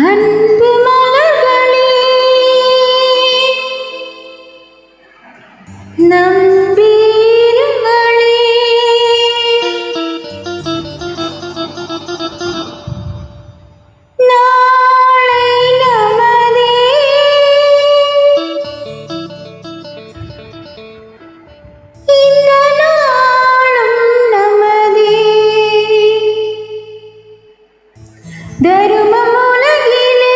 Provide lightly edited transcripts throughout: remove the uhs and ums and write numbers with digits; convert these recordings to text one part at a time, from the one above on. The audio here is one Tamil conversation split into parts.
அன்பு மலர்களே நம்பீருங்களே, நாளை நமதே. இந்த நாளும் நமதே. தருமம் உலகிலே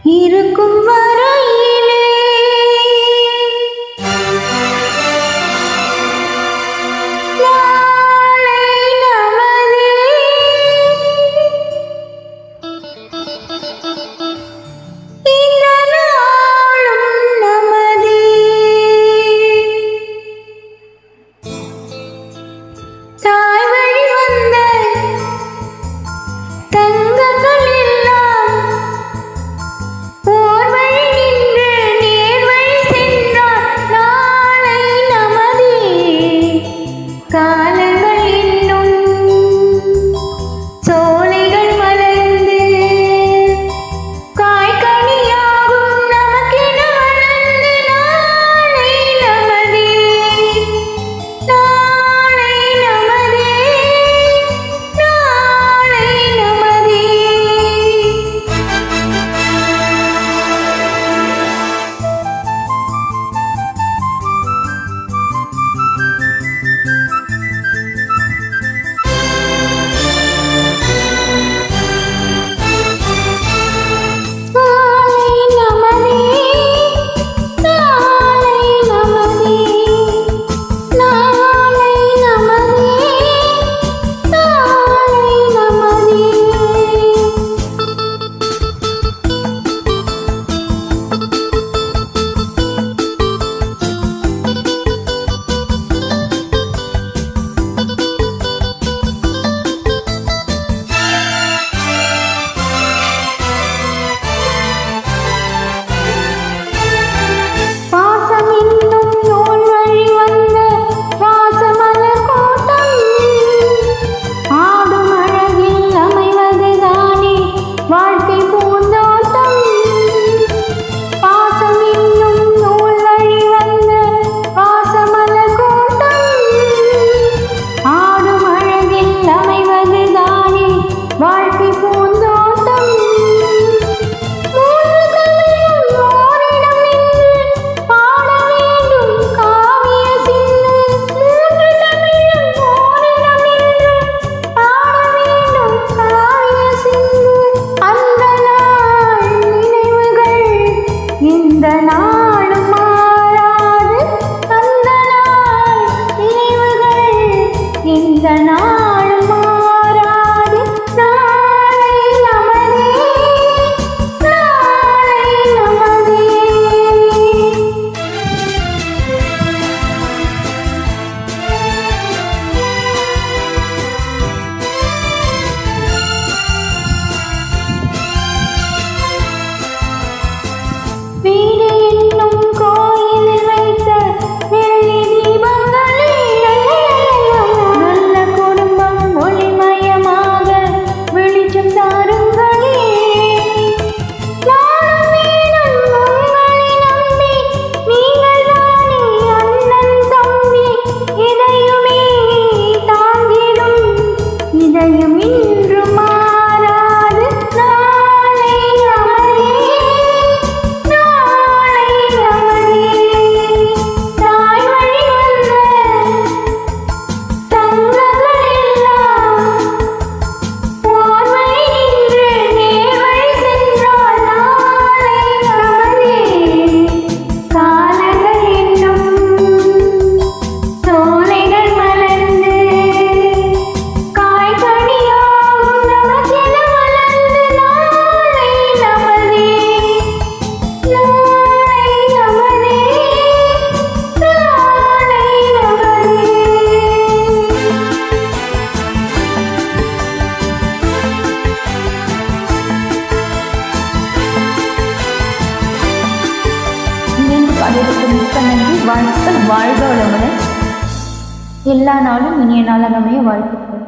இருக்கும் வரையிலே நாளை நமதே. இந்த நாளும் நமதே. தாய் வழி வந்த தங்கங்கள் எல்லாம் போர் வழி நின்று நேர் வழி சென்றார். நாளை நமதே. காலங்கள் இன்னும் சோலைகள் மலர்ந்து காய்கனியாகும் நமக்கென வளர்ந்து. நாளை நமதே. நாளை நமதே. நாளை நமதே. நாளை நமதே. நாளை நமதே. நாளை நமதே. நாளை நமதே. பாசம் என்னும் நூல் வழி வந்த வாசமலர் கோட்டம் ஆடும் அழகில் அமைவதுதானே வாழ்க்கை பூந்தோட்டம். பாசம் என்னும் நூல் வழி வந்த வாசமலர் கோட்டம் ஆடும் அழகில் அமைவதுதானே வாழ்க்கை பூந்தோட்டம். மூன்று தமிழும் ஓரிடம் நின்று பாட வேண்டும் காவிய சிந்து. மூன்று தமிழும் ஓரிடம் நின்று பாட வேண்டும் காவிய சிந்து. அந்த நாள் நினைவுகள் இந்த நாளும் மாறாது. அந்த நாள் நினைவுகள் இந்த நாளும் மாறாது. நாளை நமதே. நாளை நமதே. வீடு என்னும் கோயிலில் வைத்த வெள்ளி தீபங்களே, நல்ல குடும்பம் ஒளிமயமாக வெளிச்சம் தாருங்களே. நானும் வீடும் உங்களை நம்பி நீங்கள் தானே அண்ணன் தம்பி. இதையுமே தாங்கிடும் இதயம் இன்று மாறாது. நாளை நமதே. நாளை நமதே. தாய் வழி வந்த தங்கங்கள் எல்லாம் போர் வழி நின்று நேர் வழி சென்றால். நாளை நமதே. காலங்கள் இன்னும் சோலைகள் மலர்ந்து காய்கனியாகும் நமக்கென வளர்ந்து. நாளை நமதே. நாளை நமதே. நாளை நமதே. இணைந்து பாடியதற்கு மிக்க நன்றி. வாழ்த்துக்கள். வாழ்க வளமுடன். எல்லா நாளும் இனிய நாளாக அமைய வாழ்த்துக்கள்.